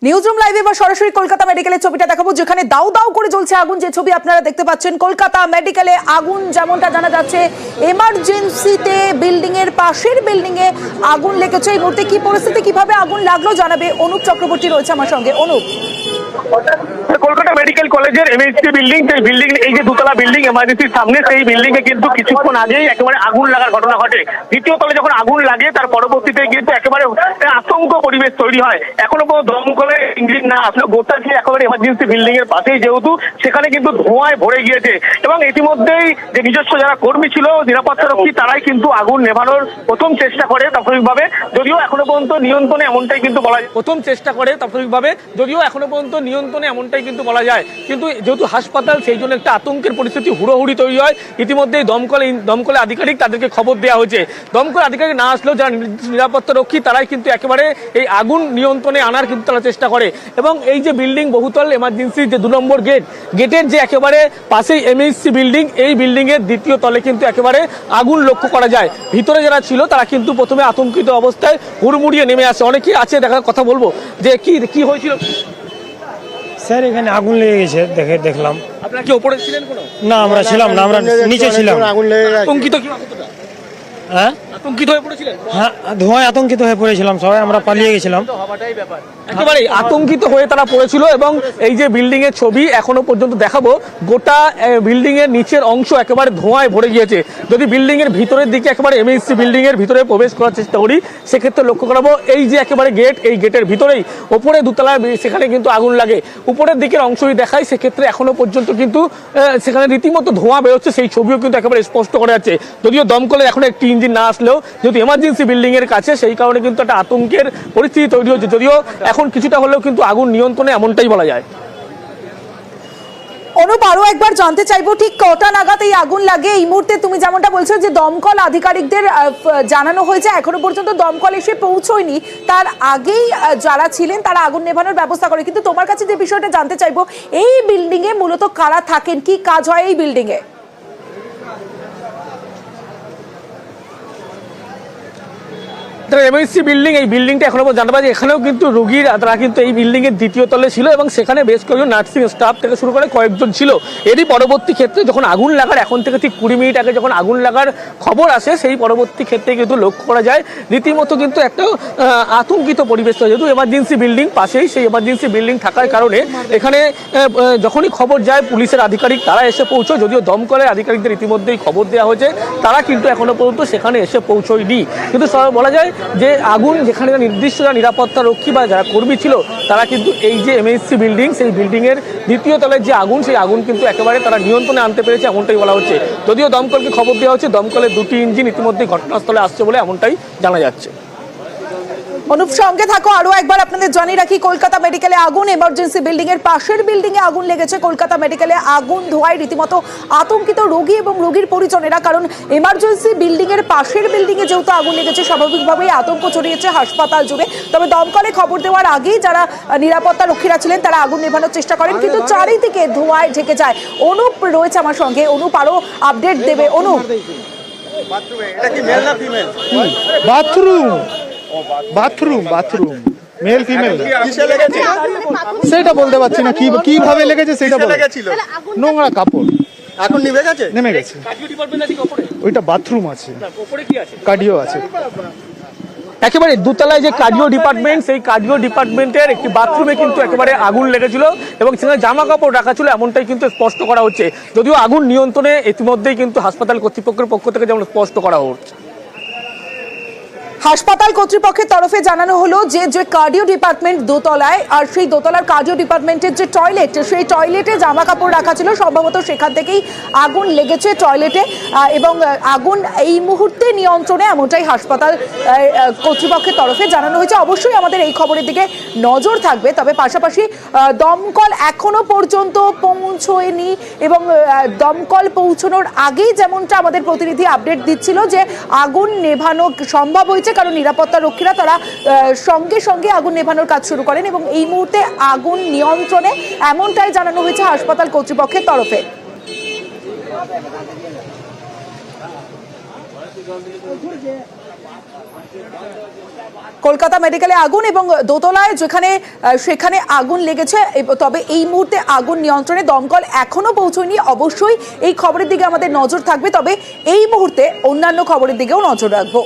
Newsroom লাইভে বা সরাসরি কলকাতা মেডিকেলের ছবিটা দেখাবো, যেখানে দাউ দাউ করে জ্বলছে আগুন। যে ছবি আপনারা দেখতে পাচ্ছেন, কলকাতা মেডিকেলে আগুন। যেমনটা জানা যাচ্ছে, এমার্জেন্সিতে বিল্ডিং এর পাশের বিল্ডিং এ আগুন লেগেছে। এই মুহূর্তে কি পরিস্থিতি, কিভাবে আগুন লাগলো জানাবে অনুপ চক্রবর্তী রয়েছে আমার সঙ্গে। অনুপ, কলকাতা মেডিকেল কলেজের এমএসসি বিল্ডিং, সেই বিল্ডিং, এই যে দুতলা বিল্ডিং এমার্জেন্সির সামনে, সেই বিল্ডিং এ কিন্তু কিছুক্ষণ আগেই একেবারে আগুন লাগার ঘটনা ঘটে। দ্বিতীয় তলে যখন আগুন লাগে তার পরবর্তীতে কিন্তু একেবারে আতঙ্ক পরিবেশ তৈরি হয়। এখনো কোনো দমকলের ইঞ্জিন না আসলে গোটা যে একেবারে এমার্জেন্সি বিল্ডিং এর পাশেই, যেহেতু সেখানে কিন্তু ধোঁয়ায় ভরে গিয়েছে এবং ইতিমধ্যেই যে নিজস্ব যারা কর্মী ছিল, নিরাপত্তা রক্ষী, তারাই কিন্তু আগুন নেভানোর প্রথম চেষ্টা করে প্রাথমিকভাবে, যদিও এখনো পর্যন্ত নিয়ন্ত্রণে এমনটাই কিন্তু বলা যায়। প্রথম চেষ্টা করে প্রাথমিকভাবে, যদিও এখনো পর্যন্ত নিয়ন্ত্রণে এমনটাই কিন্তু বলা যায়। কিন্তু যেহেতু হাসপাতাল, সেই জন্য একটা আতঙ্কের পরিস্থিতি হুড়োহুড়ি তৈরি হয়। ইতিমধ্যেই দমকল আধিকারিক, তাদেরকে খবর দেওয়া হয়েছে। দমকল আধিকারিক না আসলেও যারা নিরাপত্তা রক্ষী, তারাই কিন্তু একেবারে এই আগুন নিয়ন্ত্রণে আনার কিন্তু তারা চেষ্টা করে। এবং এই যে বিল্ডিং বহুতল এমার্জেন্সি, যে 2 নম্বর গেটের যে একেবারে পাশেই এমএসসি বিল্ডিং, এই বিল্ডিং এর দ্বিতীয় তলে কিন্তু একেবারে আগুন লক্ষ্য করা যায়। ভিতরে যারা ছিল তারা কিন্তু প্রথমে আতঙ্কিত অবস্থায় হুড়মুড়িয়ে নেমে আসে। অনেকেই আছে, দেখার কথা বলবো যে কি হয়েছিল। স্যার এখানে আগুন লেগে গেছে, দেখলাম। আপনারা কি উপরে ছিলেন? না, আমরা ছিলাম না, আমরা নিচে ছিলাম। আতঙ্কিত কি কতটা? হ্যাঁ, আতঙ্কিত হয়ে পড়েছিলেন? হ্যাঁ, ধোঁয়ায় আতঙ্কিত হয়ে পড়েছিলাম সবাই, আমরা পালিয়ে গেছিলাম। একেবারে আতঙ্কিত হয়ে তারা পড়েছিল। এবং এই যে বিল্ডিং এর ছবি এখনো পর্যন্ত দেখাবো, গোটা বিল্ডিং এর নিচের অংশ একেবারে ধোঁয়ায় ভরে গিয়েছে। যদি বিল্ডিং এর ভিতরের দিকে একেবারে এমএসসি বিল্ডিং এর ভিতরে প্রবেশ করার চেষ্টা করি, সেক্ষেত্রে লক্ষ্য করাবো এই যে একেবারে গেট, এই গেটের ভিতরেই ওপরে দুতলা, সেখানে কিন্তু আগুন লাগে। উপরের দিকের অংশই দেখায়, সেক্ষেত্রে এখনো পর্যন্ত কিন্তু সেখানে রীতিমতো ধোঁয়া বেরোচ্ছে, সেই ছবিও কিন্তু একেবারে স্পষ্ট করা যাচ্ছে। যদিও দমকলের এখন একটি ইঞ্জিন না আসলেও, যেহেতু এমার্জেন্সি বিল্ডিং এর কাছে, সেই কারণে কিন্তু একটা আতঙ্কের পরিস্থিতি তৈরি হচ্ছে। যদিও এখন কিছুটা হলেও কিন্তু আগুন নিয়ন্ত্রণে, এমনটাই বলা যায়। অনুপ, আরো একবার জানতে চাইবো, ঠিক কটা নাগাদ এই আগুন লাগে? এই মুহূর্তে তুমি যেমনটা বলছো যে দমকল আধিকারিকদের জানানো হয়েছে, এখনো পর্যন্ত দমকল এসে পৌঁছয়নি। তার আগেই যারা ছিলেন তারা আগুন নেভানোর ব্যবস্থা করে। কিন্তু তোমার কাছে যে বিষয়টা জানতে চাইবো, এই বিল্ডিং এ মূলত কারা থাকেন, কি কাজ হয় এই বিল্ডিং এ? এমএসসি বিল্ডিং, এই বিল্ডিংটা এখনো জানতে পারছি, এখানেও কিন্তু রোগীর, তারা কিন্তু এই বিল্ডিং এর দ্বিতীয় তলে ছিল এবং সেখানে বেশ কয়েকজন নার্সিং স্টাফ থেকে শুরু করে কয়েকজন ছিল। এরই পরবর্তী ক্ষেত্রে যখন আগুন লাগার, এখন থেকে ঠিক 20 মিনিট আগে যখন আগুন লাগার খবর আসে, সেই পরবর্তী ক্ষেত্রে কিন্তু লক্ষ্য করা যায় রীতিমতো কিন্তু একটা আতঙ্কিত পরিবেশ হয়। যেহেতু এমার্জেন্সি বিল্ডিং পাশেই, সেই এমার্জেন্সি বিল্ডিং থাকার কারণে এখানে যখনই খবর যায় পুলিশের আধিকারিক তারা এসে পৌঁছয়। যদিও দমকলের আধিকারিকদের ইতিমধ্যেই খবর দেওয়া হয়েছে, তারা কিন্তু এখনো পর্যন্ত সেখানে এসে পৌঁছয়নি। কিন্তু বলা যায় যে আগুন, যেখানে নির্দিষ্ট নিরাপত্তা রক্ষী বা যারা কর্মী ছিল, তারা কিন্তু এই যে এমএসসি বিল্ডিং, সেই বিল্ডিং এর দ্বিতীয় তলের যে আগুন, সেই আগুন কিন্তু একেবারে তারা নিয়ন্ত্রণে আনতে পেরেছে, এমনটাই বলা হচ্ছে। যদিও দমকলকে খবর দেওয়া হচ্ছে, দমকলের 2টি ইঞ্জিন ইতিমধ্যে ঘটনাস্থলে আসছে বলে এমনটাই জানা যাচ্ছে। অনুপ, সঙ্গে থাকো। আরো একবার আপনাদের জানিয়ে রাখি, কলকাতা মেডিকেলে আগুন, এমার্জেন্সি বিল্ডিং এর পাশের বিল্ডিং এ আগুন লেগেছে। কলকাতা মেডিকেলে আগুন, ধোঁয়ায় রীতিমতো আতঙ্কিত রোগী এবং রোগীর পরিজনেরা। কারণ এমার্জেন্সি বিল্ডিং এর পাশের বিল্ডিং এ যেহেতু আগুন লেগেছে, স্বাভাবিকভাবেই আতঙ্ক ছড়িয়েছে হাসপাতাল জুড়ে। তবে দমকলে খবর দেওয়ার আগেই যারা নিরাপত্তা রক্ষীরা ছিলেন, তারা আগুন নেভানোর চেষ্টা করেন, কিন্তু চারিদিকে ধোঁয়ায় ঢেকে যায়। অনুপ রয়েছে আমার সঙ্গে, অনুপ আরো আপডেট দেবে। অনুপ, বাথরুম মেল ফিমেল সেটা বলতে পারছি না, কিভাবে লেগেছে সেটা নোংরা কাপড়। এখন নেমে গেছে। ওইটা বাথরুম আছে, কার্ডিও আছে। একেবারে দুতলায় যে কার্ডিও ডিপার্টমেন্ট, সেই কার্ডিও ডিপার্টমেন্টের একটি বাথরুমে কিন্তু একেবারে আগুন লেগেছিল এবং সেখানে জামা কাপড় রাখা ছিল, এমনটাই কিন্তু স্পষ্ট করা হচ্ছে। যদিও আগুন নিয়ন্ত্রণে ইতিমধ্যেই কিন্তু হাসপাতাল কর্তৃপক্ষের পক্ষ থেকে যেমন স্পষ্ট করা হচ্ছে। হাসপাতাল কর্তৃপক্ষের তরফে জানানো হলো যে কার্ডিও ডিপার্টমেন্ট দোতলায়, আর সেই দোতলার কার্ডিও ডিপার্টমেন্টের যে টয়লেট, সেই টয়লেটে জামা কাপড় রাখা ছিল, সম্ভবত সেখান থেকেই আগুন লেগেছে টয়লেটে। এবং আগুন এই মুহূর্তে নিয়ন্ত্রণে, এমনটাই হাসপাতাল কর্তৃপক্ষের তরফে জানানো হয়েছে। অবশ্যই আমাদের এই খবরের দিকে নজর থাকবে। তবে পাশাপাশি দমকল এখনো পর্যন্ত পৌঁছয়নি এবং দমকল পৌঁছানোর আগেই যেমনটা আমাদের প্রতিনিধি আপডেট দিচ্ছিল যে আগুন নেভানো সম্ভব হয়েছে, কারণ নিরাপত্তা রক্ষীরা তারা সঙ্গে সঙ্গে আগুন নেভানোর কাজ শুরু করেন এবং এই মুহূর্তে আগুন নিয়ন্ত্রণে, এমনটাই জানানো হয়েছে হাসপাতাল কর্তৃপক্ষের তরফে। কলকাতা মেডিকেলে আগুন এবং দোতলায় সেখানে আগুন লেগেছে, তবে এই মুহূর্তে আগুন নিয়ন্ত্রণে দমকল এখনো পৌঁছয়নি। অবশ্যই এই খবরের দিকে আমাদের নজর থাকবে, তবে এই মুহূর্তে অন্যান্য খবরের দিকেও নজর রাখবো।